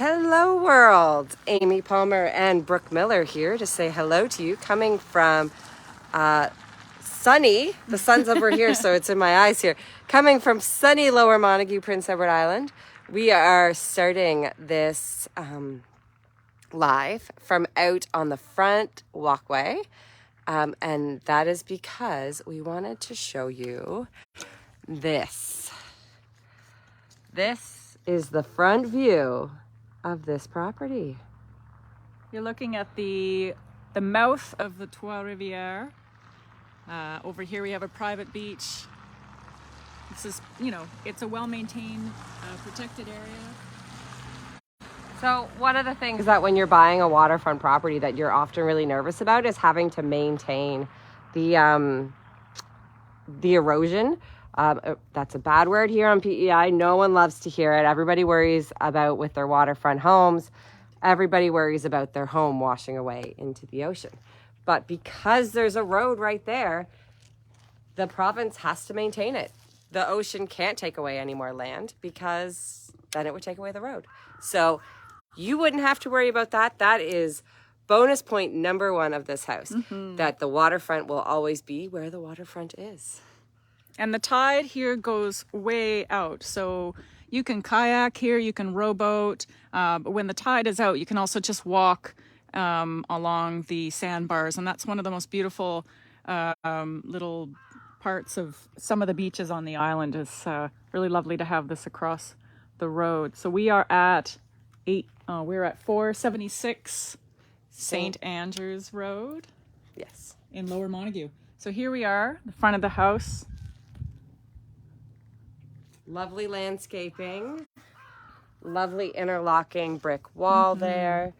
Hello world, Amy Palmer and Brooke Miller here to say hello to you, coming from sunny, the sun's over here so it's in my eyes here, coming from sunny Lower Montague, Prince Edward Island. We are starting this live from out on the front walkway, and that is because we wanted to show you this. This is the front view of this property. You're looking at the mouth of the Trois Rivières. Over here we have a private beach. This is, it's a well-maintained, protected area. So one of the things that when you're buying a waterfront property that you're often really nervous about is having to maintain the erosion. That's a bad word here on PEI. No one loves to hear it. Everybody worries about with their waterfront homes. Everybody worries about their home washing away into the ocean. But because there's a road right there, the province has to maintain it. The ocean can't take away any more land because then it would take away the road. So you wouldn't have to worry about that. That is bonus point number one of this house, that the waterfront will always be where the waterfront is. And the tide here goes way out. So you can kayak here, you can rowboat. But when the tide is out, you can also just walk along the sandbars. And that's one of the most beautiful little parts of some of the beaches on the island. It's really lovely to have this across the road. So we are at we're at 476 St. Andrews Road. Yes. In Lower Montague. So here we are, the front of the house. Lovely landscaping, lovely interlocking brick wall there,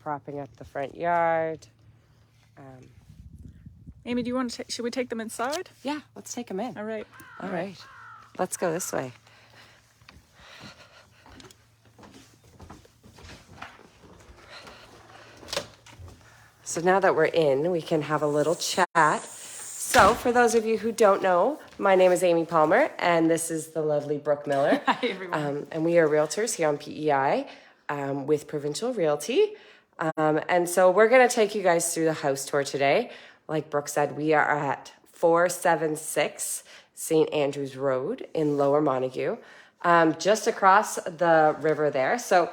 propping up the front yard. Amy, do you want to, should we take them inside? Yeah, let's take them in. All right. All right. Let's go this way. So now that we're in, we can have a little chat. So for those of you who don't know, my name is Amy Palmer, and this is the lovely Brooke Miller. Hi, everyone. And we are realtors here on PEI with Provincial Realty. And so we're going to take you guys through the house tour today. Like Brooke said, we are at 476 St. Andrews Road in Lower Montague, just across the river there. So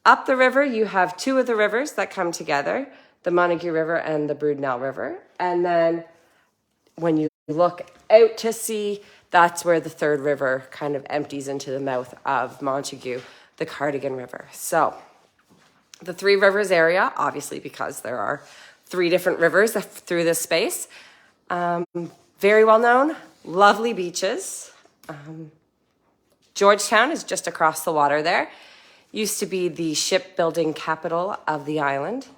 up the river, you have two of the rivers that come together, the Montague River and the Brudenell River. And then when you look out to sea, that's where the third river kind of empties into the mouth of Montague, the Cardigan River. So the Three Rivers area, obviously because there are three different rivers through this space, very well known, lovely beaches. Georgetown is just across the water there. Used to be the shipbuilding capital of the island.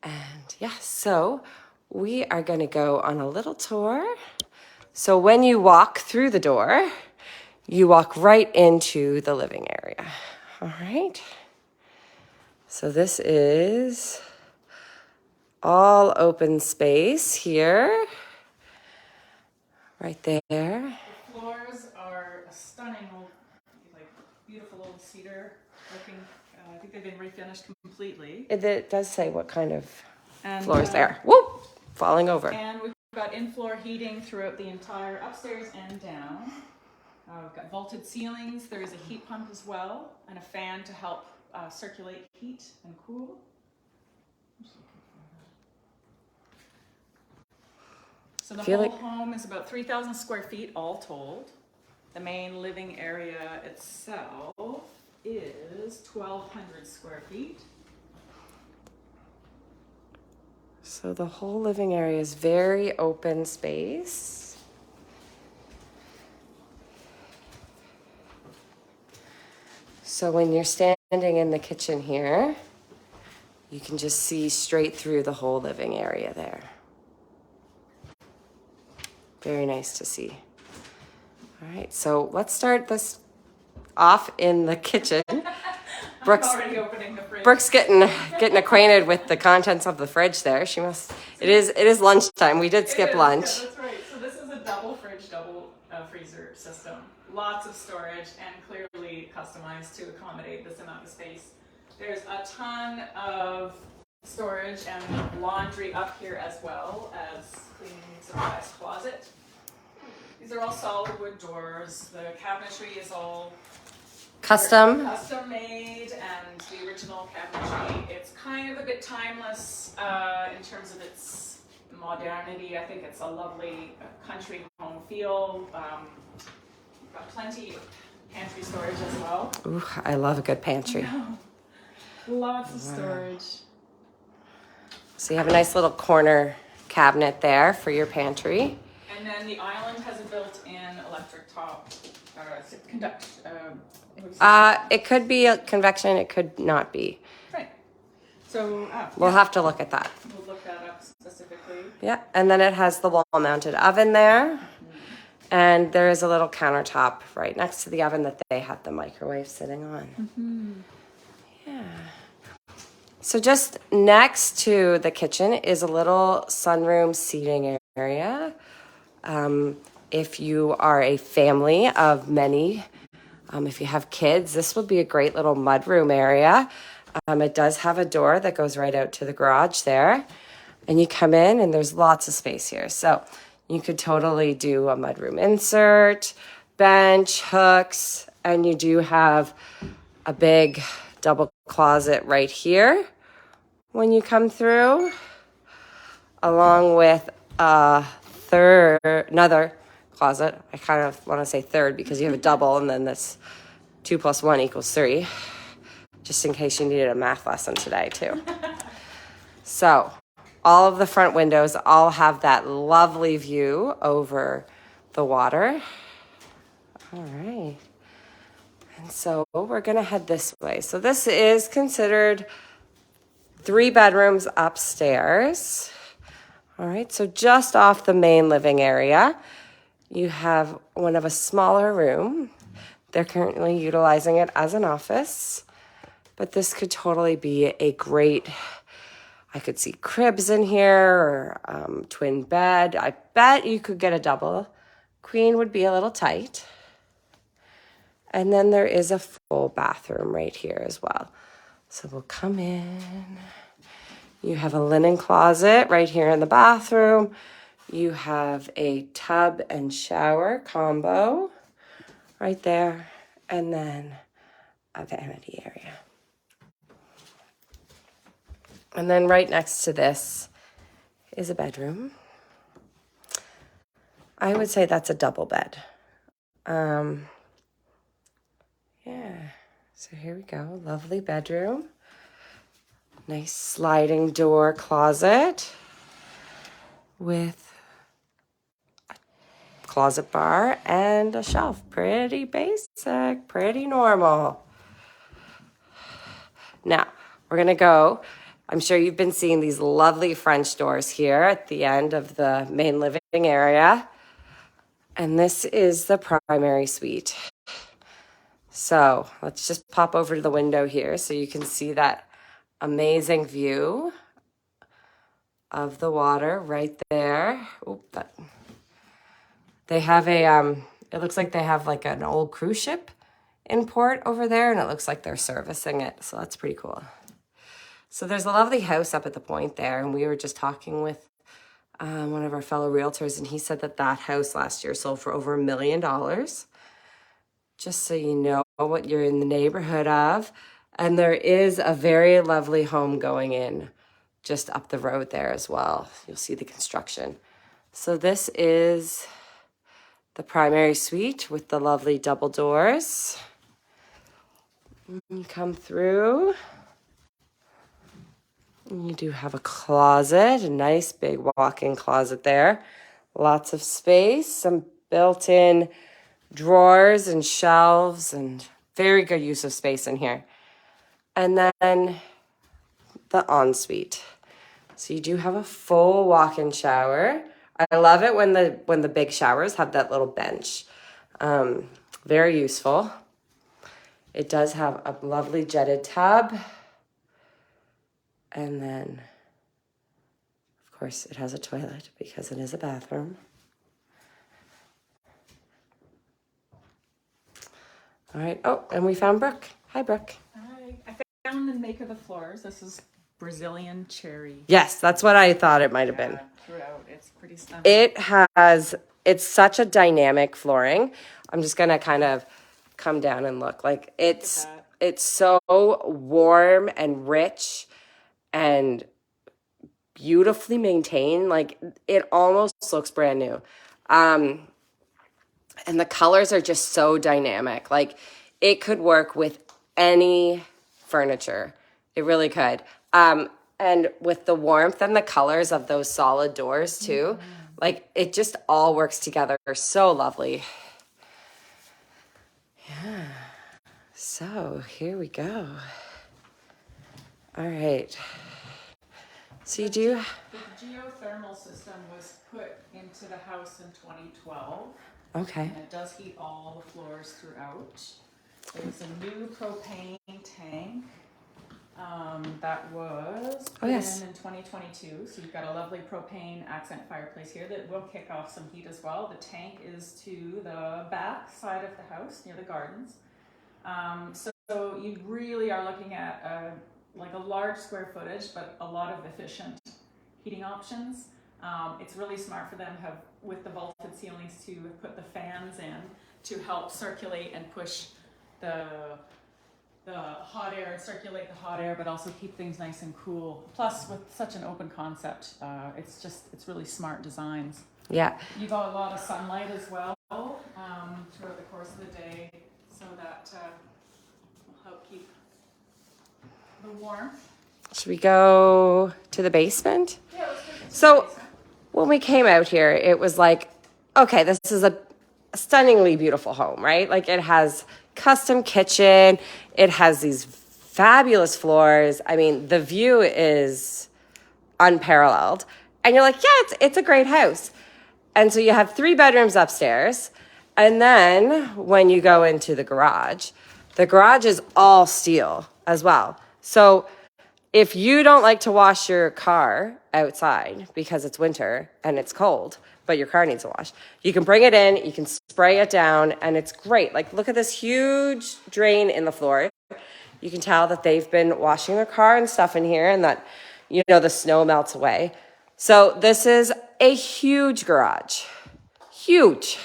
And yeah, so we are going to go on a little tour. So when you walk through the door, you walk right into the living area. All right. So this is all open space here. Right there. The floors are a stunning old, beautiful old cedar looking. I think they've been refinished completely. It does say what kind of floors there. Whoop! Falling over. And we've got in-floor heating throughout the entire upstairs and down. We've got vaulted ceilings. There is a heat pump as well, and a fan to help circulate heat and cool. So the whole home is about 3,000 square feet all told. The main living area itself is 1,200 square feet. So the whole living area is very open space. So when you're standing in the kitchen here, you can just see straight through the whole living area there. Very nice to see. All right, so let's start this off in the kitchen. Brooke's already opening the fridge. Brooke's getting acquainted with the contents of the fridge there. She must. It is lunchtime. We did skip lunch. Yeah, that's right. So this is a double fridge, double freezer system. Lots of storage and clearly actually customized to accommodate this amount of space. There's a ton of storage and laundry up here as well as cleaning supplies closet. These are all solid wood doors. The cabinetry is all Custom made, and the original cabinetry, it's kind of a bit timeless in terms of its modernity. I think it's a lovely country home feel. Got plenty of pantry storage as well. Ooh, I love a good pantry. Lots of storage. So you have a nice little corner cabinet there for your pantry. And then the island has a built-in electric top. It could be a convection, it could not be. Right. So we'll have to look at that. We'll look that up specifically. Yeah, and then it has the wall-mounted oven there. And there is a little countertop right next to the oven that they have the microwave sitting on. Yeah. So just next to the kitchen is a little sunroom seating area. If you are a family of many, if you have kids, this would be a great little mudroom area. It does have a door that goes right out to the garage there. And you come in and there's lots of space here. So you could totally do a mudroom insert, bench, hooks, and you do have a big double closet right here when you come through, along with another closet. I kind of want to say third because you have a double and then this 2 + 1 = 3, just in case you needed a math lesson today too. So all of the front windows all have that lovely view over the water. All right. And so we're going to head this way. So this is considered 3 bedrooms upstairs. All right. So just off the main living area, you have one of a smaller room. They're currently utilizing it as an office, but this could totally be a great, I could see cribs in here or twin bed. I bet you could get a double. Queen would be a little tight. And then there is a full bathroom right here as well. So we'll come in. You have a linen closet right here in the bathroom. You have a tub and shower combo right there. And then a vanity area. And then right next to this is a bedroom. I would say that's a double bed. Yeah, so here we go. Lovely bedroom. Nice sliding door closet with a closet bar and a shelf. Pretty basic, pretty normal. Now, we're going to go. I'm sure you've been seeing these lovely French doors here at the end of the main living area. And this is the primary suite. So let's just pop over to the window here so you can see that amazing view of the water right there. Oop, they have a, it looks like they have like an old cruise ship in port over there, and it looks like they're servicing it. So that's pretty cool. So there's a lovely house up at the point there, and we were just talking with one of our fellow realtors, and he said that that house last year sold for over $1 million. Just so you know what you're in the neighborhood of. And there is a very lovely home going in just up the road there as well. You'll see the construction. So this is the primary suite with the lovely double doors. You come through. You do have a closet, a nice big walk-in closet there. Lots of space, some built-in drawers and shelves, and very good use of space in here. And then the ensuite. So you do have a full walk-in shower. I love it when the big showers have that little bench. Very useful. It does have a lovely jetted tub. And then, of course, it has a toilet because it is a bathroom. All right. Oh, and we found Brooke. Hi, Brooke. Hi. I found the make of the floors. This is Brazilian cherry. Yes, that's what I thought it might have been. Throughout. It's pretty stunning. It's such a dynamic flooring. I'm just gonna kind of come down and look. Like it's so warm and rich and beautifully maintained. Like it almost looks brand new. And the colors are just so dynamic. Like it could work with any furniture. It really could. And with the warmth and the colors of those solid doors too, like it just all works together so lovely. Yeah. So here we go. All right. So you do. The geothermal system was put into the house in 2012. Okay. And it does heat all the floors throughout. There's a new propane tank that was put in 2022. So you've got a lovely propane accent fireplace here that will kick off some heat as well. The tank is to the back side of the house near the gardens. So you really are looking at like a large square footage, but a lot of efficient heating options. It's really smart for them with the vaulted ceilings to put the fans in to help circulate and push the hot air, circulate the hot air, but also keep things nice and cool. Plus, with such an open concept, it's really smart designs. Yeah. You got a lot of sunlight as well throughout the course of the day, so that will help keep the warmth. Should we go to the basement? Yeah, let's go to the basement. When we came out here, it was like, okay, this is a stunningly beautiful home, right? Like it has custom kitchen. It has these fabulous floors. I mean, the view is unparalleled. And you're like, yeah, it's a great house. And so you have 3 bedrooms upstairs. And then when you go into the garage is all steel as well. So if you don't like to wash your car outside because it's winter and it's cold, but your car needs a wash, you can bring it in, you can spray it down, and it's great. Like, look at this huge drain in the floor. You can tell that they've been washing their car and stuff in here, and that, you know, the snow melts away. So this is a huge garage. Huge.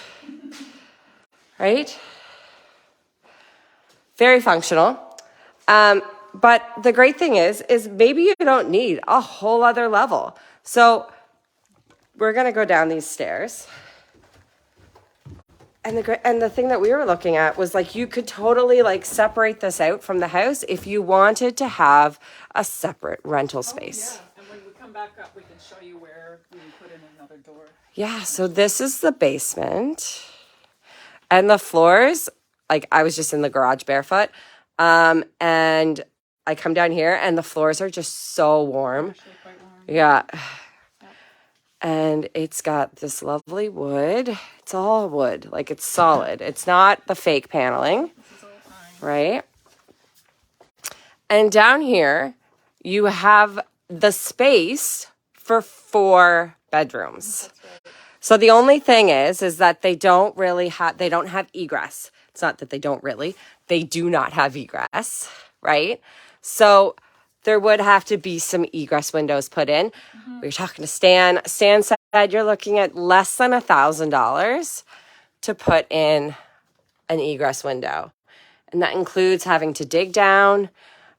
Right? Very functional. But the great thing is maybe you don't need a whole other level. So we're going to go down these stairs. And the thing that we were looking at was like you could totally like separate this out from the house if you wanted to have a separate rental space. Yeah, and when we come back up, we can show you where we put in another door. Yeah, so this is the basement. And the floors, like I was just in the garage barefoot. And I come down here and the floors are just so warm. Actually quite warm. Yeah. And it's got this lovely wood. It's all wood. Like it's solid. It's not the fake paneling. This is all fine. Right? And down here, you have the space for 4 bedrooms. That's right. So the only thing is that they don't have egress. It's not that they don't really. They do not have egress, right? So there would have to be some egress windows put in. We were talking to Stan. Stan said you're looking at less than $1,000 to put in an egress window. And that includes having to dig down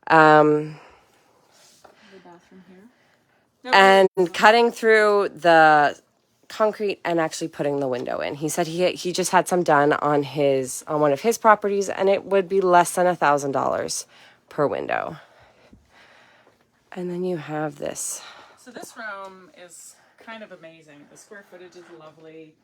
The bathroom here. and cutting through the concrete and actually putting the window in. He said he just had some done on one of his properties, and it would be less than $1,000 per window. And then you have this. So this room is kind of amazing. The square footage is lovely.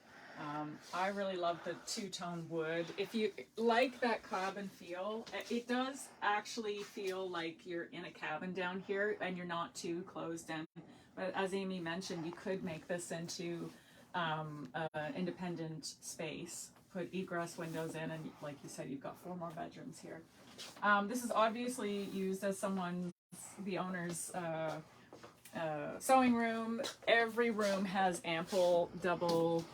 I really love the 2-tone wood. If you like that cabin feel, it does actually feel like you're in a cabin down here and you're not too closed in. But as Amy mentioned, you could make this into an independent space, put egress windows in, and like you said, you've got 4 more bedrooms here. This is obviously used as the owner's sewing room. Every room has ample double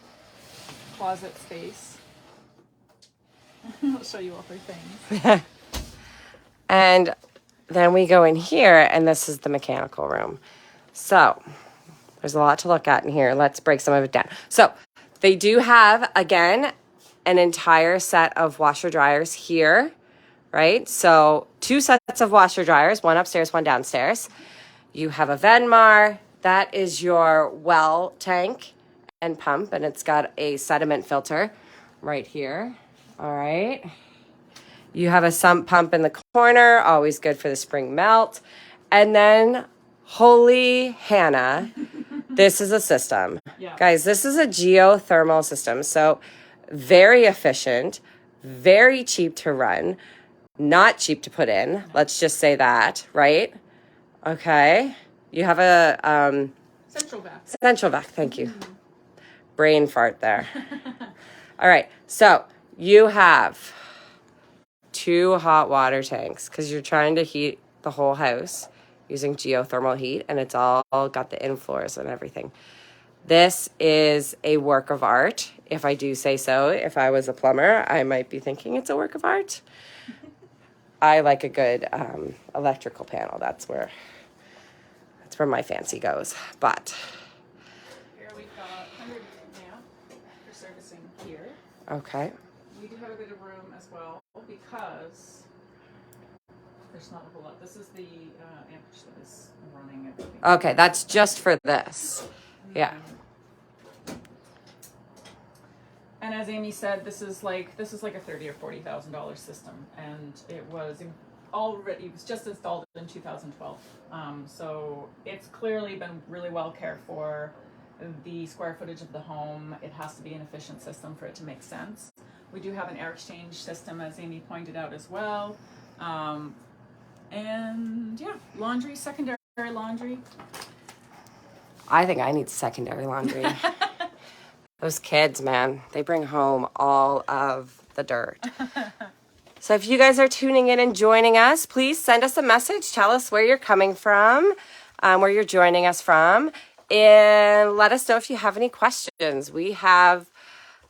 closet space. I'll show you all her things. And then we go in here, and this is the mechanical room. So there's a lot to look at in here. Let's break some of it down. So they do have, again, an entire set of washer dryers here, right? So 2 sets of washer dryers, one upstairs, one downstairs. You have a Venmar. That is your well tank and pump, and it's got a sediment filter right here. All right. You have a sump pump in the corner, always good for the spring melt. And then, holy Hannah, this is a system. Yeah. Guys, this is a geothermal system. So very efficient, very cheap to run, not cheap to put in. Let's just say that, right? Okay. You have a Central vac. central vac. Thank you. Brain fart there. All right. So you have 2 hot water tanks because you're trying to heat the whole house using geothermal heat, and it's all got the in-floors and everything. This is a work of art, if I do say so. If I was a plumber, I might be thinking it's a work of art. I like a good electrical panel. That's where my fancy goes. But Here we've got 100 amp for servicing here. okay. We do have a bit of room as well because there's not a whole lot. This is the amperage that is running everything. Okay, that's just for this. Yeah. And as Amy said, this is like a $30,000 or $40,000 system, and it was just installed in 2012. So it's clearly been really well cared for. The square footage of the home, it has to be an efficient system for it to make sense. We do have an air exchange system, as Amy pointed out as well. And yeah, laundry, secondary laundry. I think I need secondary laundry. Those kids, man, they bring home all of the dirt. So if you guys are tuning in and joining us, please send us a message. Tell us where you're coming from, where you're joining us from, and let us know if you have any questions. We have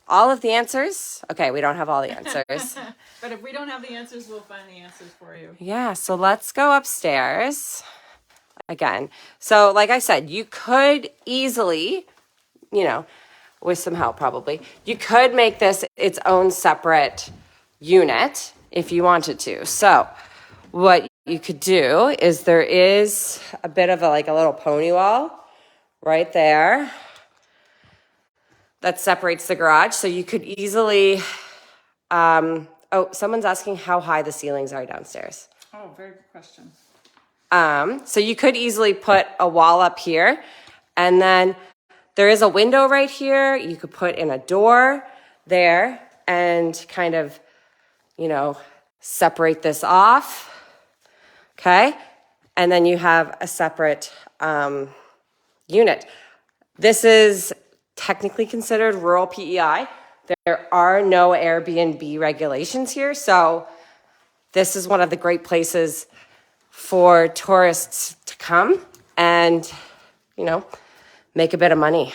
all of the answers. Okay, we don't have all the answers. But if we don't have the answers, we'll find the answers for you. Yeah, so let's go upstairs again. So like I said, you could easily, with some help probably, you could make this its own separate unit if you wanted to. So what you could do is there is a bit of a little pony wall right there that separates the garage. So you could easily, someone's asking how high the ceilings are downstairs. Oh, very good question. So you could easily put a wall up here, and then there is a window right here. You could put in a door there and kind of, separate this off. Okay. And then you have a separate unit. This is technically considered rural PEI. There are no Airbnb regulations here. So this is one of the great places for tourists to come and, make a bit of money.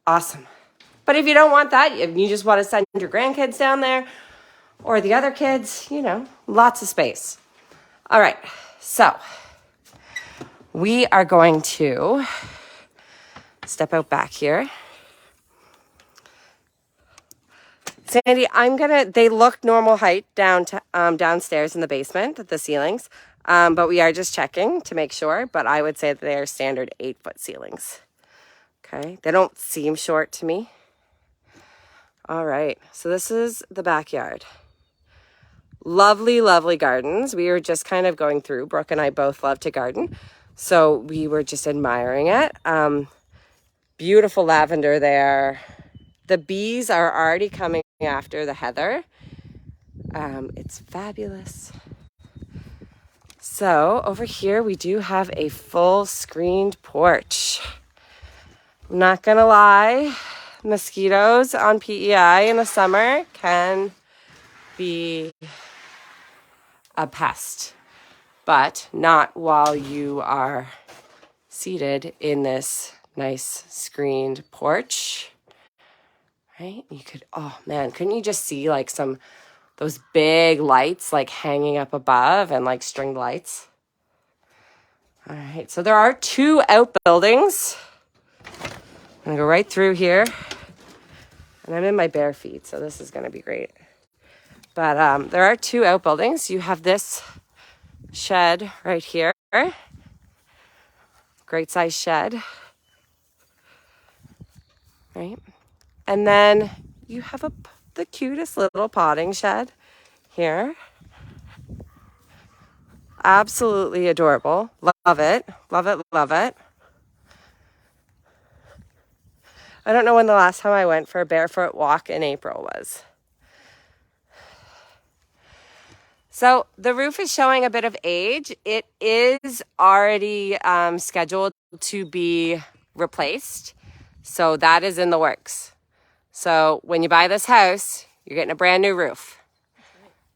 Awesome. But if you don't want that, if you just want to send your grandkids down there or the other kids, lots of space. All right. So we are going to step out back here. Sandy, they look normal height downstairs in the basement, the ceilings. But we are just checking to make sure. But I would say that they are standard 8-foot ceilings. Okay. They don't seem short to me. All right. So this is the backyard. Lovely, lovely gardens. We were just kind of going through. Brooke and I both love to garden. So we were just admiring it. Beautiful lavender there. The bees are already coming after the heather. It's fabulous. So over here, we do have a full screened porch. I'm not gonna lie, mosquitoes on PEI in the summer can be a pest, but not while you are seated in this nice screened porch, right? You could, oh man, couldn't you just see some those big lights like hanging up above and like stringed lights. All right, so there are 2 outbuildings. I'm gonna go right through here. And I'm in my bare feet, so this is gonna be great. But there are 2 outbuildings. You have this shed right here. Great size shed. Right? And then you have the cutest little potting shed here. Absolutely adorable. Love it. Love it. Love it. I don't know when the last time I went for a barefoot walk in April was. So the roof is showing a bit of age. It is already scheduled to be replaced. So that is in the works. So when you buy this house, you're getting a brand new roof.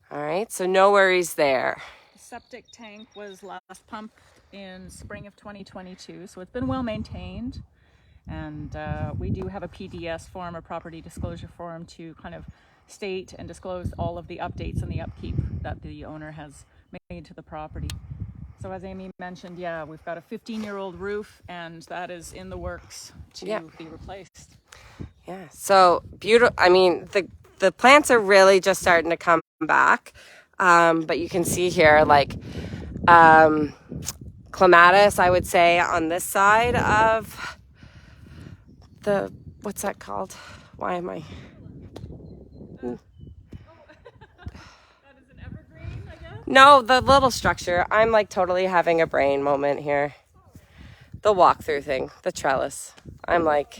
All right, so no worries there. The septic tank was last pumped in spring of 2022, so it's been well maintained. And we do have a PDS form, a property disclosure form, to kind of state and disclose all of the updates and the upkeep that the owner has made to the property. So as Amy mentioned, yeah, we've got a 15-year-old roof, and that is in the works to be replaced. Yeah, so beautiful. I mean, the plants are really just starting to come back. But you can see here, like, clematis, I would say, on this side of the, what's that called? Why am I? That is an evergreen, I guess? No, the little structure. I'm like totally having a brain moment here. The walkthrough thing, the trellis. I'm like,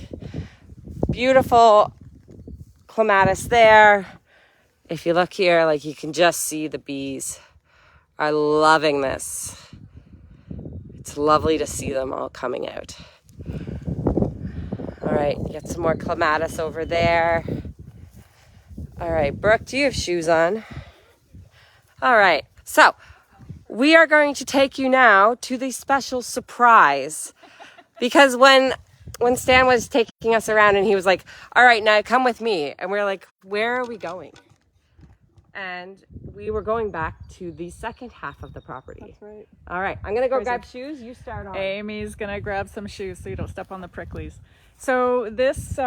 beautiful clematis there. If you look here, like you can just see the bees are loving this. It's lovely to see them all coming out. All right, get some more clematis over there. All right, Brooke, do you have shoes on? All right, so we are going to take you now to the special surprise. Because when Stan was taking us around and he was like, all right, now come with me. And we're like, where are we going? And we were going back to the second half of the property. That's right. All right, I'm going to go grab shoes. You start on. Amy's going to grab some shoes so you don't step on the pricklies. So this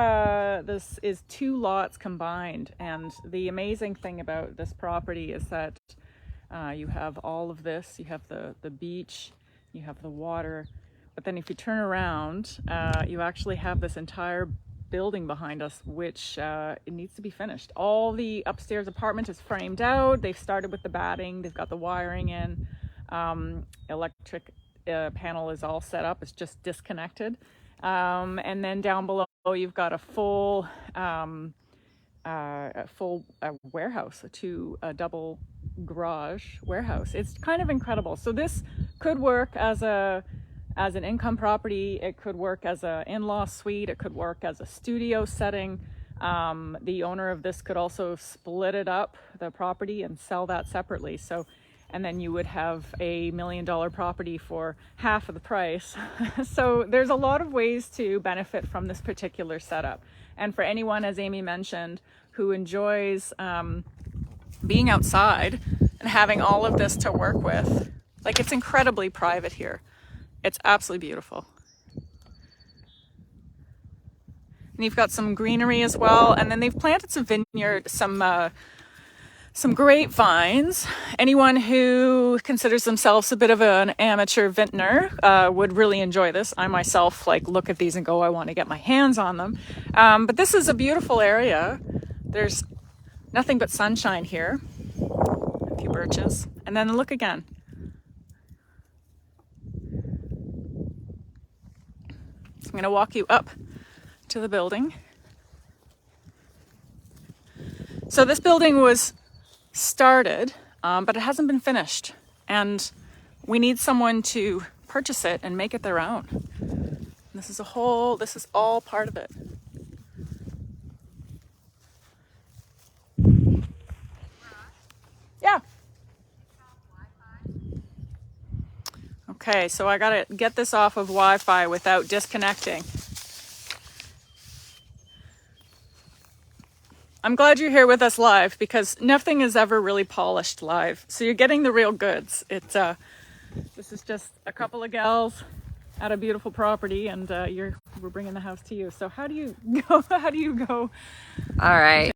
is 2 lots combined. And the amazing thing about this property is that you have all of this. You have the beach, you have the water. But then if you turn around, you actually have this entire building behind us, which it needs to be finished. All the upstairs apartment is framed out. They've started with the batting. They've got the wiring in. Electric panel is all set up. It's just disconnected. And then down below, you've got a full warehouse, a double garage warehouse. It's kind of incredible. So this could work as an income property. It could work as an in-law suite. It could work as a studio setting. The owner of this could also split it up, the property, and sell that separately. So, and then you would have a $1 million property for half of the price. So there's a lot of ways to benefit from this particular setup. And for anyone, as Amy mentioned, who enjoys being outside and having all of this to work with, like, it's incredibly private here. It's absolutely beautiful. And you've got some greenery as well. And then they've planted some vineyard, some grapevines. Anyone who considers themselves a bit of an amateur vintner would really enjoy this. I myself look at these and go, I want to get my hands on them. But this is a beautiful area. There's nothing but sunshine here. A few birches. And then look again. I'm going to walk you up to the building. So this building was started, but it hasn't been finished. And we need someone to purchase it and make it their own. And this is all part of it. Yeah. Okay, so I gotta get this off of Wi-Fi without disconnecting. I'm glad you're here with us live because nothing is ever really polished live. So you're getting the real goods. This is just a couple of gals at a beautiful property, and we're bringing the house to you. So how do you go? How do you go? All right.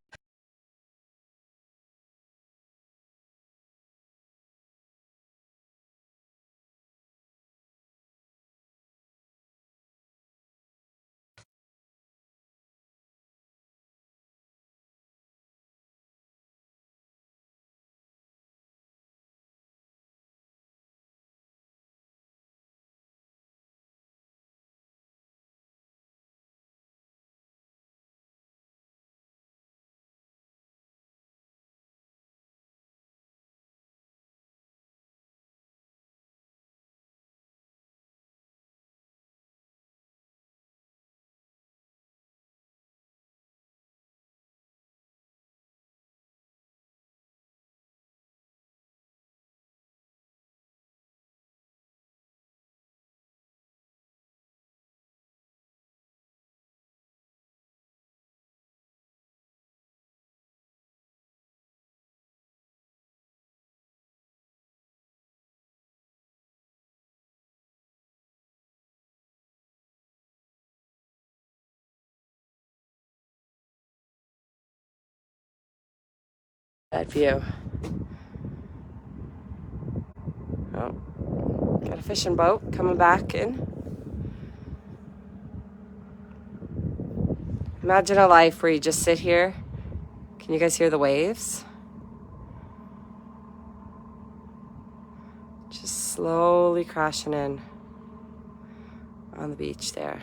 That view. Oh, got a fishing boat coming back in. Imagine a life where you just sit here. Can you guys hear the waves? Just slowly crashing in on the beach there.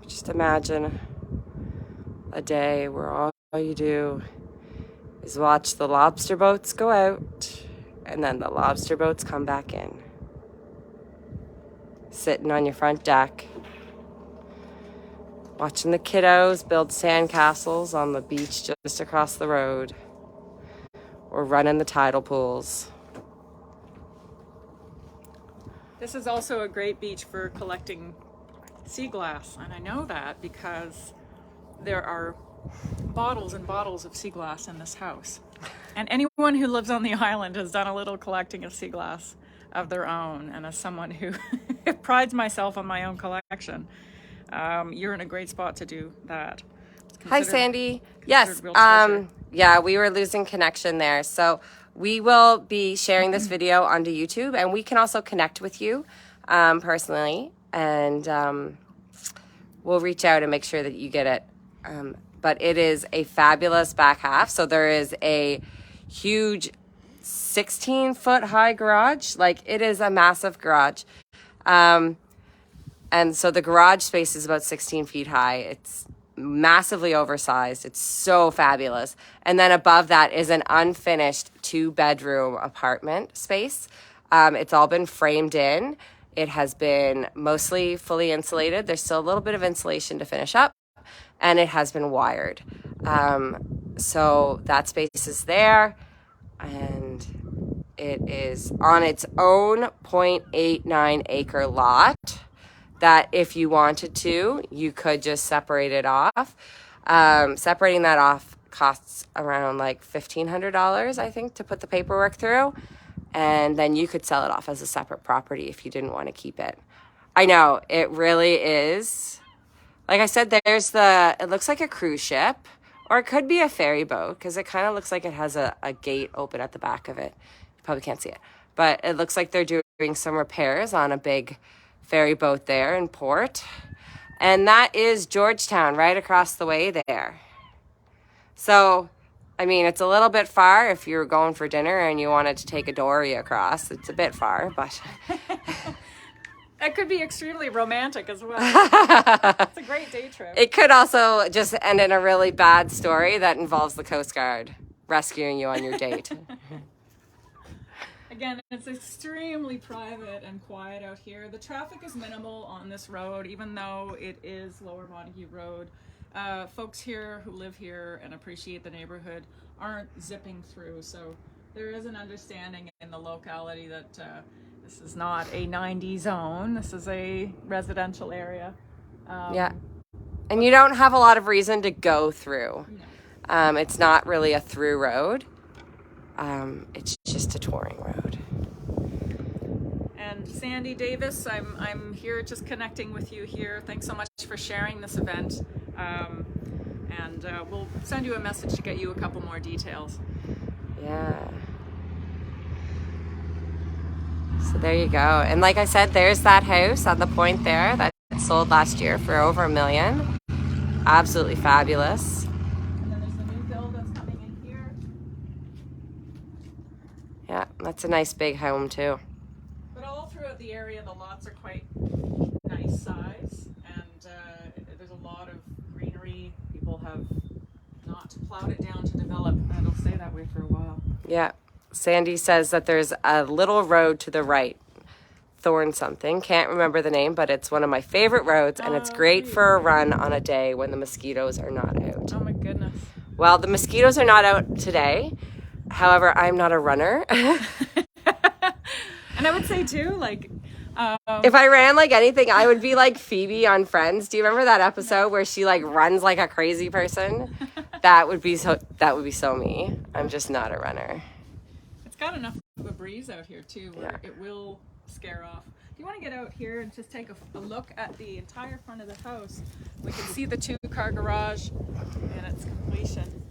Just imagine a day where all you do is watch the lobster boats go out and then the lobster boats come back in. Sitting on your front deck, watching the kiddos build sandcastles on the beach just across the road, or running the tidal pools. This is also a great beach for collecting sea glass, and I know that because there are bottles and bottles of sea glass in this house. And anyone who lives on the island has done a little collecting of sea glass of their own. And as someone who prides myself on my own collection, you're in a great spot to do that. Hi, Sandy. Yes. Yeah, we were losing connection there. So we will be sharing this video onto YouTube, and we can also connect with you personally, and we'll reach out and make sure that you get it. But it is a fabulous back half. So there is a huge 16-foot high garage. Like, it is a massive garage. And so the garage space is about 16 feet high. It's massively oversized. It's so fabulous. And then above that is an unfinished 2-bedroom apartment space. It's all been framed in. It has been mostly fully insulated. There's still a little bit of insulation to finish up, and it has been wired. So that space is there, and it is on its own 0.89 acre lot that if you wanted to, you could just separate it off. Separating that off costs around like $1,500, I think, to put the paperwork through. And then you could sell it off as a separate property if you didn't want to keep it. I know, it really is. Like I said, it looks like a cruise ship, or it could be a ferry boat, because it kind of looks like it has a gate open at the back of it. You probably can't see it. But it looks like they're doing some repairs on a big ferry boat there in port. And that is Georgetown, right across the way there. So, I mean, it's a little bit far if you're going for dinner and you wanted to take a dory across. It's a bit far, but... That could be extremely romantic as well. It's a great day trip. It could also just end in a really bad story that involves the Coast Guard rescuing you on your date. Again, it's extremely private and quiet out here. The traffic is minimal on this road, even though it is Lower Montague Road. Folks here who live here and appreciate the neighborhood aren't zipping through, so there is an understanding in the locality that this is not a 90 zone. This is a residential area. Yeah. And you don't have a lot of reason to go through. It's not really a through road. It's just a touring road. And Sandy Davis, I'm here just connecting with you here. Thanks so much for sharing this event. And we'll send you a message to get you a couple more details. Yeah. So there you go. And like I said, there's that house on the point there that sold last year for over $1 million. Absolutely fabulous. And then there's the new build that's coming in here. Yeah, that's a nice big home too. But all throughout the area, the lots are quite nice size, and there's a lot of greenery. People have not plowed it down to develop, and it'll stay that way for a while. Yeah. Sandy says that there's a little road to the right, Thorn something. Can't remember the name, but it's one of my favorite roads, and it's great for a run on a day when the mosquitoes are not out. Oh my goodness. Well, the mosquitoes are not out today. However, I'm not a runner. And I would say too, like, if I ran like anything, I would be like Phoebe on Friends. Do you remember that episode where she like runs like a crazy person? That would be so me. I'm just not a runner. It's got enough of a breeze out here too, where it will scare off. If you want to get out here and just take a look at the entire front of the house, we can see the 2-car garage and its completion.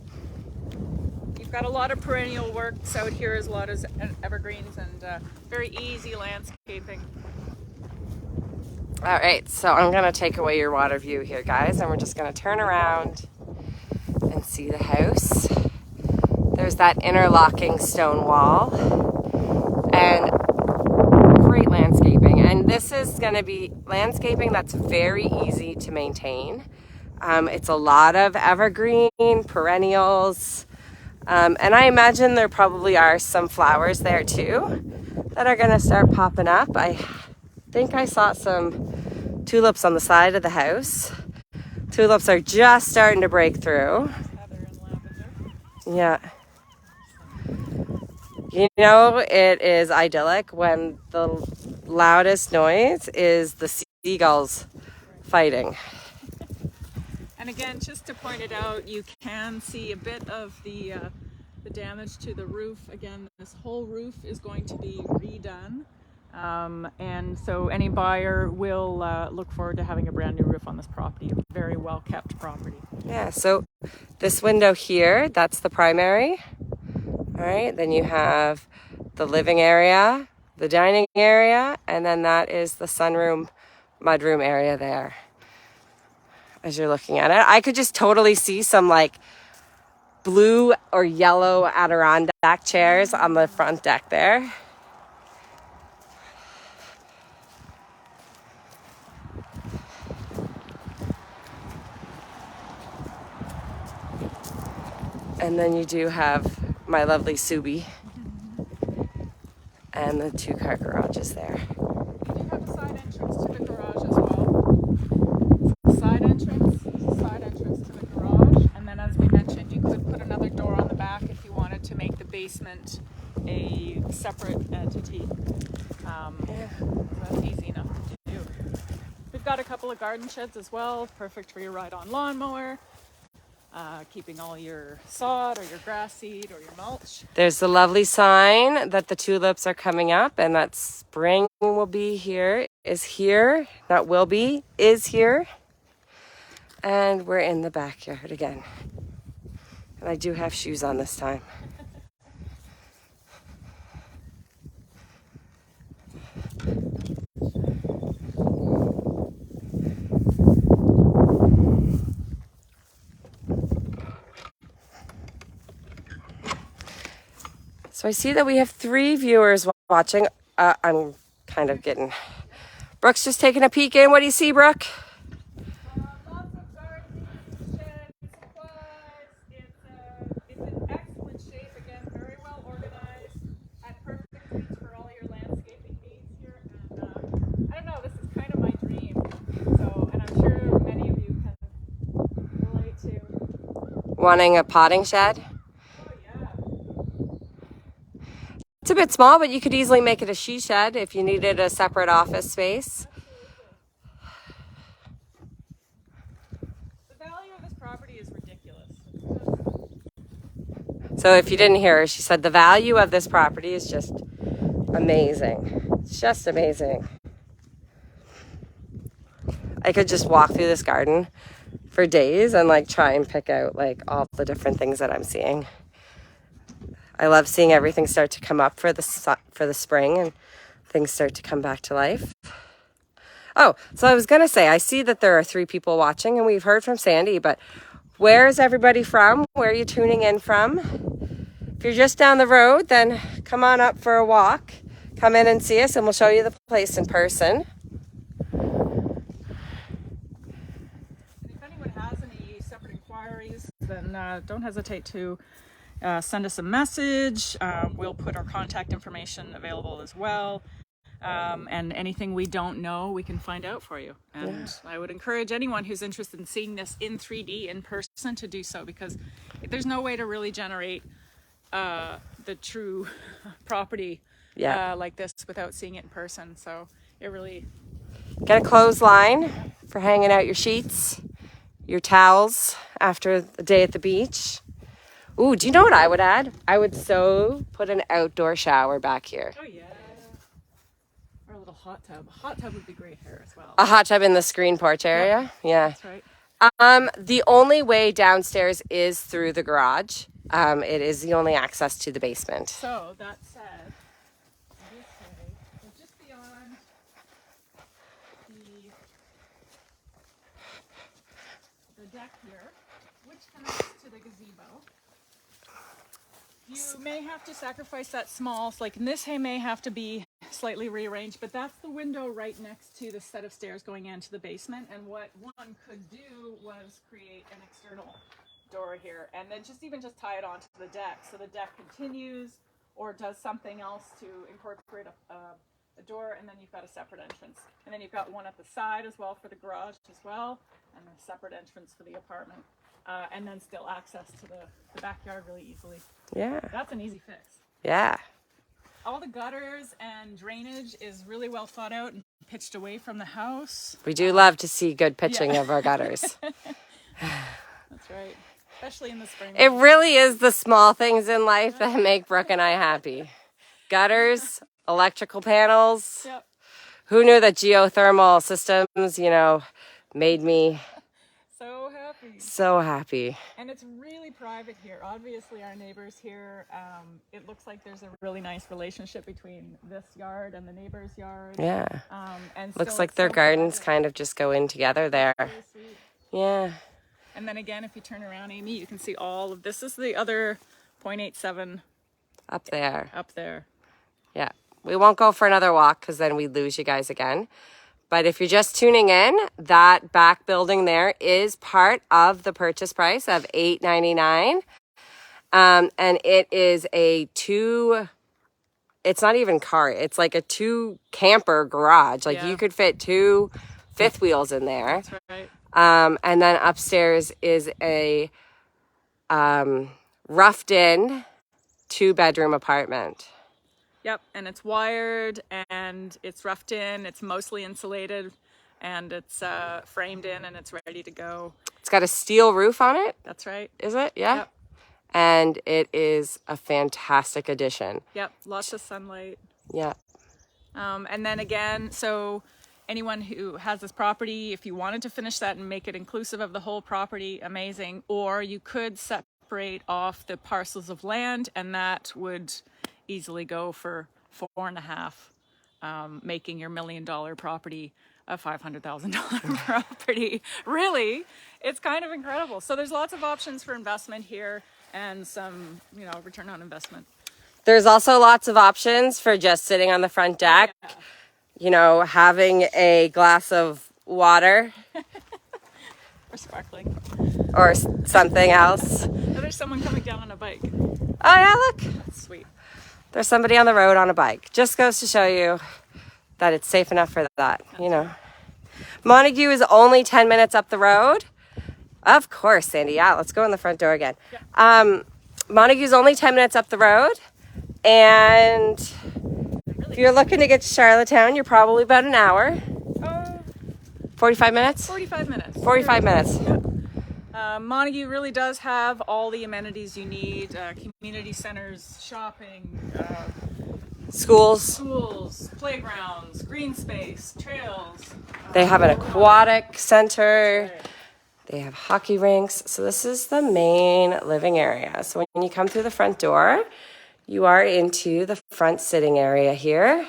You've got a lot of perennial works out here, as well as evergreens, and very easy landscaping. All right, so I'm gonna take away your water view here, guys, and we're just gonna turn around and see the house. There's that interlocking stone wall and great landscaping. And this is gonna be landscaping that's very easy to maintain. It's a lot of evergreen, perennials, and I imagine there probably are some flowers there too that are gonna start popping up. I think I saw some tulips on the side of the house. Tulips are just starting to break through. Heather and lavender. Yeah. You know, it is idyllic when the loudest noise is the seagulls fighting. And again, just to point it out, you can see a bit of the damage to the roof. Again, this whole roof is going to be redone. And so any buyer will look forward to having a brand new roof on this property. A very well kept property. Yeah, so this window here, that's the primary. All right, then you have the living area, the dining area, and then that is the sunroom, mudroom area there. As you're looking at it, I could just totally see some like blue or yellow Adirondack chairs on the front deck there. And then you do have my lovely Subi and the 2-car garage is there. You do have a side entrance to the garage as well. Side entrance to the garage. And then as we mentioned, you could put another door on the back if you wanted to make the basement a separate entity. That's easy enough to do. We've got a couple of garden sheds as well, perfect for your ride-on lawnmower. Keeping all your sod or your grass seed or your mulch. There's the lovely sign that the tulips are coming up and that spring will be here, is here, not will be, is here. And we're in the backyard again. And I do have shoes on this time. So I see that we have 3 viewers watching. I'm kind of getting... Brooke's just taking a peek in. What do you see, Brooke? Lots of gardening, sheds, supplies. It's in excellent shape. Again, very well organized. At perfect reach for all your landscaping needs here. And I don't know, this is kind of my dream. So, and I'm sure many of you can relate to. Wanting a potting shed? It's a bit small, but you could easily make it a she shed if you needed a separate office space. So if you didn't hear her, she said the value of this property is just amazing. It's just amazing. I could just walk through this garden for days and like try and pick out like all the different things that I'm seeing. I love seeing everything start to come up for the spring and things start to come back to life. Oh, so I was going to say, I see that there are 3 people watching and we've heard from Sandy, but where is everybody from? Where are you tuning in from? If you're just down the road, then come on up for a walk. Come in and see us and we'll show you the place in person. If anyone has any separate inquiries, then don't hesitate to send us a message. We'll put our contact information available as well. And anything we don't know, we can find out for you. And I would encourage anyone who's interested in seeing this in 3D in person to do so, because there's no way to really generate the true property like this without seeing it in person. So it really... Get a clothesline for hanging out your sheets, your towels after the day at the beach. Ooh, do you know what I would add? I would put an outdoor shower back here. Oh, yeah. Or a little hot tub. A hot tub would be great here as well. A hot tub in the screen porch area? Yeah. That's right. The only way downstairs is through the garage. It is the only access to the basement. So, that said, this way, so just beyond the deck here, which connects to the gazebo, you may have to sacrifice that small, like this may have to be slightly rearranged, but that's the window right next to the set of stairs going into the basement. And what one could do was create an external door here and then just tie it onto the deck, so the deck continues or does something else to incorporate a door, and then you've got a separate entrance, and then you've got one at the side as well for the garage as well, and a separate entrance for the apartment, and then still access to the backyard really easily. Yeah. That's an easy fix. Yeah. All the gutters and drainage is really well thought out and pitched away from the house. We do love to see good pitching of our gutters. That's right. Especially in the spring. It really is the small things in life that make Brooke and I happy. Gutters, electrical panels. Yep. Who knew that geothermal systems, made me so happy. So happy. And it's really private here. Obviously, our neighbors here, it looks like there's a really nice relationship between this yard and the neighbor's yard. Yeah. And looks like their gardens kind of just go in together there. Really sweet. Yeah. And then again, if you turn around, Amy, you can see all of this. Is the other 0.87 up there. Up there. Yeah. We won't go for another walk because then we'd lose you guys again. But if you're just tuning in, that back building there is part of the purchase price of $899. And it is it's not even car, it's like a 2 camper garage. Like you could fit 2 fifth wheels in there. That's right. And then upstairs is a roughed in 2-bedroom apartment. Yep, and it's wired and it's roughed in, it's mostly insulated, and it's framed in and it's ready to go. It's got a steel roof on it. That's right. Is it? Yeah. Yep. And it is a fantastic addition. Yep, lots of sunlight. Yeah. And then again, so anyone who has this property, if you wanted to finish that and make it inclusive of the whole property, amazing. Or you could separate off the parcels of land, and that would easily go for 4.5, making your $1 million property a $500,000 property. Really, it's kind of incredible. So there's lots of options for investment here and some, return on investment. There's also lots of options for just sitting on the front deck, having a glass of water. Or sparkling. Or something else. Oh, there's someone coming down on a bike. Oh, yeah, look. That's sweet. There's somebody on the road on a bike. Just goes to show you that it's safe enough for that, Montague is only 10 minutes up the road. Of course, Sandy. Yeah, let's go in the front door again. Yeah. Montague's only 10 minutes up the road. And if you're looking to get to Charlottetown, you're probably about an hour. 45 minutes? 45 minutes. 45 minutes. Montague really does have all the amenities you need, community centers, shopping, Schools. playgrounds, green space, trails. They have an aquatic center. Right. They have hockey rinks. So this is the main living area. So when you come through the front door, you are into the front sitting area here.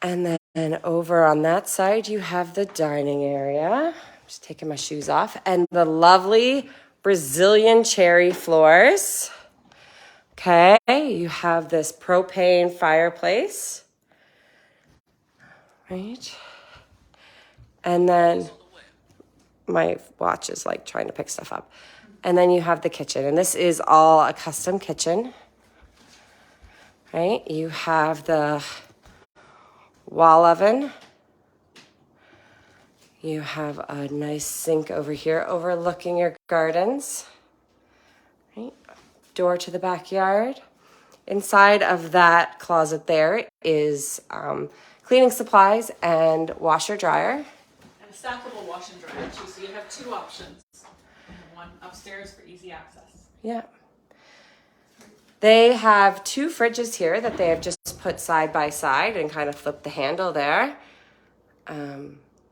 And then over on that side, you have the dining area. Just taking my shoes off. And the lovely Brazilian cherry floors. Okay, you have this propane fireplace. Right? And then my watch is like trying to pick stuff up. And then you have the kitchen. And this is all a custom kitchen. Right? You have the wall oven. You have a nice sink over here overlooking your gardens. Right? Door to the backyard. Inside of that closet there is cleaning supplies and washer dryer. And a stackable wash and dryer too, so you have two options. One upstairs for easy access. Yeah. They have two fridges here that they have just put side by side and kind of flipped the handle there.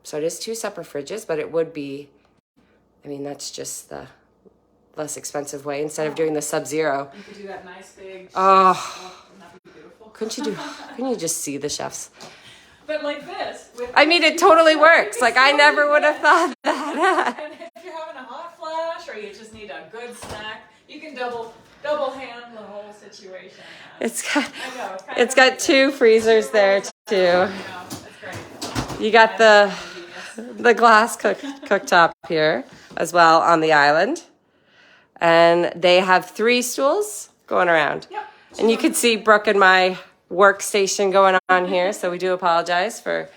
So it is two separate fridges, but it would be, I mean, that's just the less expensive way instead of doing the Sub-Zero. You could do that nice big. Oh, wouldn't that be beautiful? couldn't you just see the chefs? But like this. I mean, it totally works. Like, I never would have thought that. And if you're having a hot flash or you just need a good snack, you can double hand the whole situation. It's got two freezers there too. That's great. You got the glass cooktop here as well on the island. And they have 3 stools going around. Yep. And you can see Brooke and my workstation going on here, so we do apologize for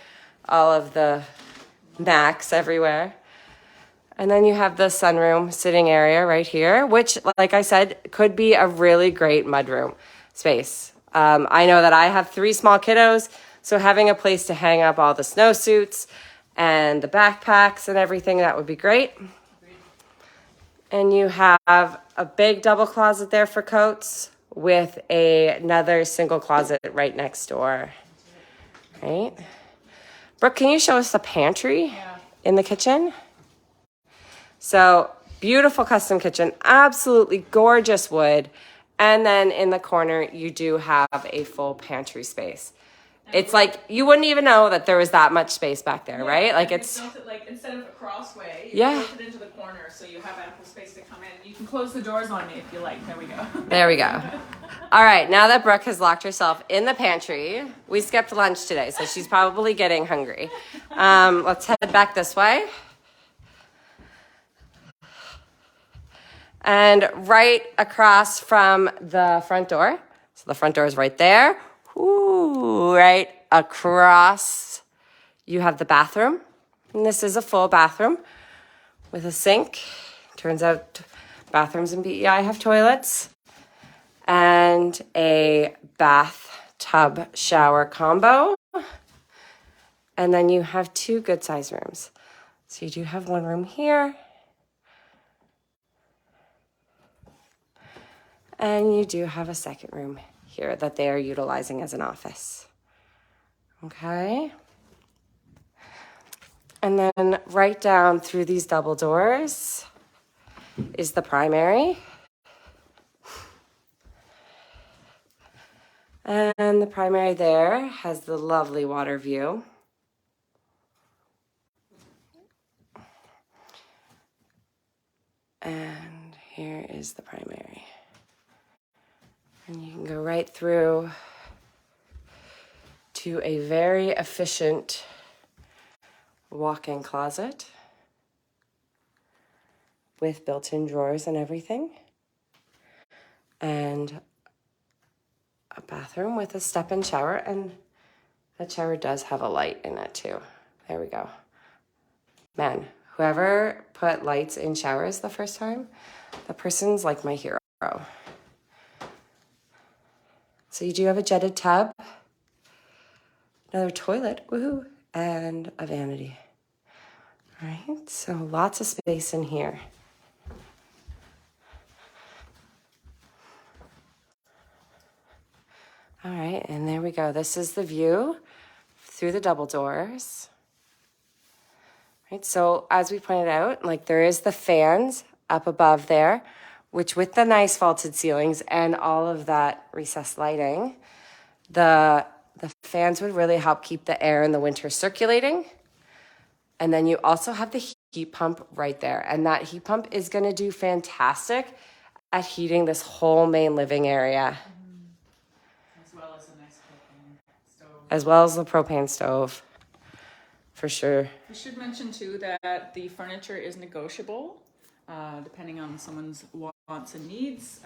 all of the Macs everywhere. And then you have the sunroom sitting area right here, which, like I said, could be a really great mudroom space. I know that I have 3 small kiddos, so having a place to hang up all the snowsuits and the backpacks and everything, that would be great. And you have a big double closet there for coats with another single closet right next door. Right? Brooke, can you show us the pantry in the kitchen? So, beautiful custom kitchen, absolutely gorgeous wood. And then in the corner, you do have a full pantry space. It's like, you wouldn't even know that there was that much space back there, right? Like, it's... built it like, instead of a crossway, you Yeah. built it into the corner so you have ample space to come in. You can close the doors on me if you like. There we go. There we go. All right, now that Brooke has locked herself in the pantry, we skipped lunch today, so she's probably getting hungry. Let's head back this way. And right across from the front door, so the front door is right there. Ooh, right across, you have the bathroom. And this is a full bathroom with a sink. Turns out bathrooms in BEI have toilets. And a bathtub shower combo. And then you have 2 good size rooms. So you do have one room here. And you do have a second room here that they are utilizing as an office. Okay. And then right down through these double doors is the primary. And the primary there has the lovely water view. And here is the primary. And you can go right through to a very efficient walk-in closet with built-in drawers and everything. And a bathroom with a step-in shower, and that shower does have a light in it too. There we go. Man, whoever put lights in showers the first time, that person's like my hero. So you do have a jetted tub, another toilet, woohoo, and a vanity. All right, so lots of space in here. All right, and there we go. This is the view through the double doors. Right, so as we pointed out, like there is the fans up above there, which with the nice vaulted ceilings and all of that recessed lighting, the fans would really help keep the air in the winter circulating. And then you also have the heat pump right there. And that heat pump is going to do fantastic at heating this whole main living area. As well as a nice propane stove. As well as the propane stove, for sure. We should mention too that the furniture is negotiable, depending on someone's wants and needs.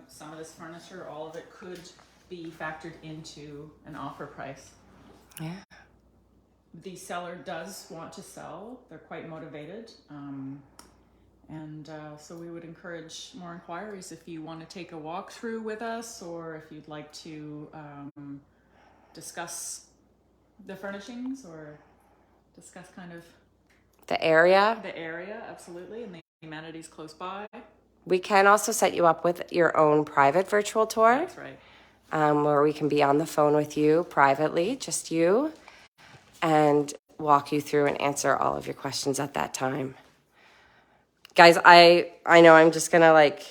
Some of this furniture, all of it could be factored into an offer price. Yeah. The seller does want to sell. They're quite motivated. So we would encourage more inquiries if you want to take a walk through with us, or if you'd like to discuss the furnishings or discuss kind of The area. the area, absolutely, and the amenities close by. We can also set you up with your own private virtual tour. That's right. Where we can be on the phone with you privately, just you, and walk you through and answer all of your questions at that time. Guys, I know I'm just gonna like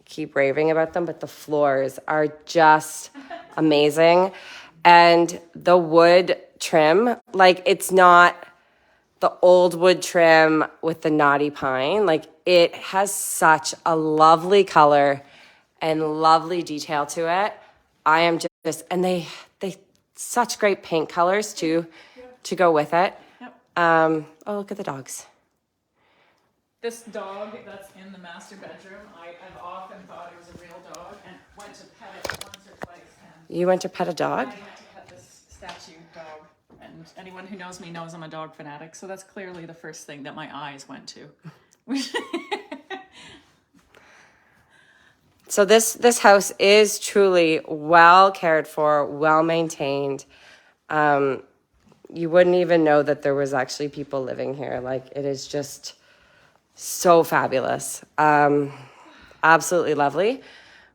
keep raving about them, but the floors are just amazing. And the wood trim, like it's not the old wood trim with the knotty pine. Like it has such a lovely color and lovely detail to it. I am just, and they such great paint colors too, to go with it. Yep. Oh, look at the dogs. This dog that's in the master bedroom, I've often thought it was a real dog and went to pet it once or twice. And You went to pet a dog? I went to pet this statue dog. And anyone who knows me knows I'm a dog fanatic. So that's clearly the first thing that my eyes went to. So this house is truly well cared for, well maintained. You wouldn't even know that there was actually people living here. Like it is just so fabulous. Absolutely lovely.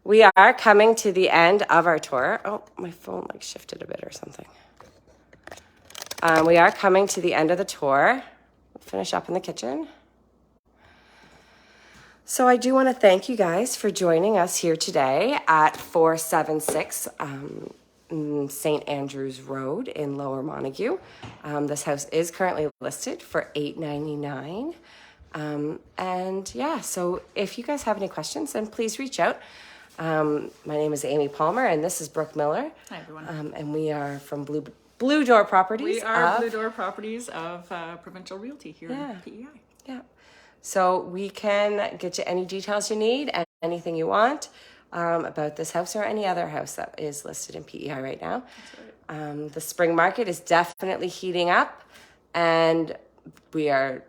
We are coming to the end of our tour. Oh, my phone like shifted a bit or something. We are coming to the end of the tour. We'll finish up in the kitchen. So I do want to thank you guys for joining us here today at 476 St. Andrews Road in Lower Montague. This house is currently listed for $899. And yeah, so if you guys have any questions, then please reach out. My name is Amy Palmer, and this is Brooke Miller. Hi, everyone. And we are from Blue Door Properties. We are Blue Door Properties of Provincial Realty here in PEI. Yeah. So we can get you any details you need and anything you want about this house or any other house that is listed in PEI right now. That's right. The spring market is definitely heating up, and PEI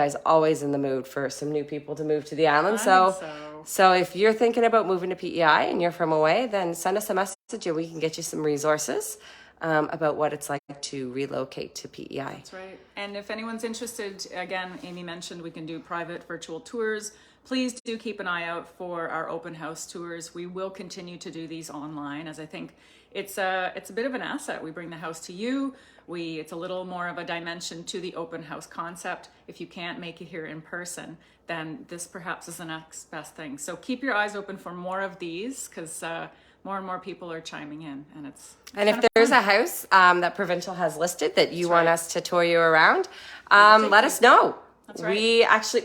is always in the mood for some new people to move to the island. So if you're thinking about moving to PEI and you're from away, then send us a message and we can get you some resources about what it's like to relocate to PEI. That's right. And if anyone's interested, again, Amy mentioned we can do private virtual tours. Please do keep an eye out for our open house tours. We will continue to do these online, as I think it's a bit of an asset. We bring the house to you. It's a little more of a dimension to the open house concept. If you can't make it here in person, then this perhaps is the next best thing. So keep your eyes open for more of these, because more and more people are chiming in, and and if there's a house that Provincial has listed that you want us to tour you around, let us know. That's right.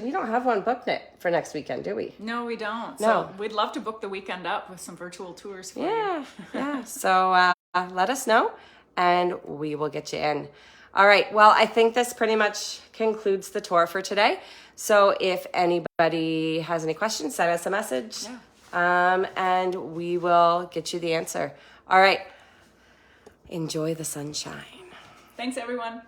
We don't have one booked for next weekend, do we? No, we don't. No. So we'd love to book the weekend up with some virtual tours for you. Yeah. So let us know, and we will get you in. All right. Well, I think this pretty much concludes the tour for today. So if anybody has any questions, send us a message. Yeah. And we will get you the answer. All right. Enjoy the sunshine. Thanks, everyone.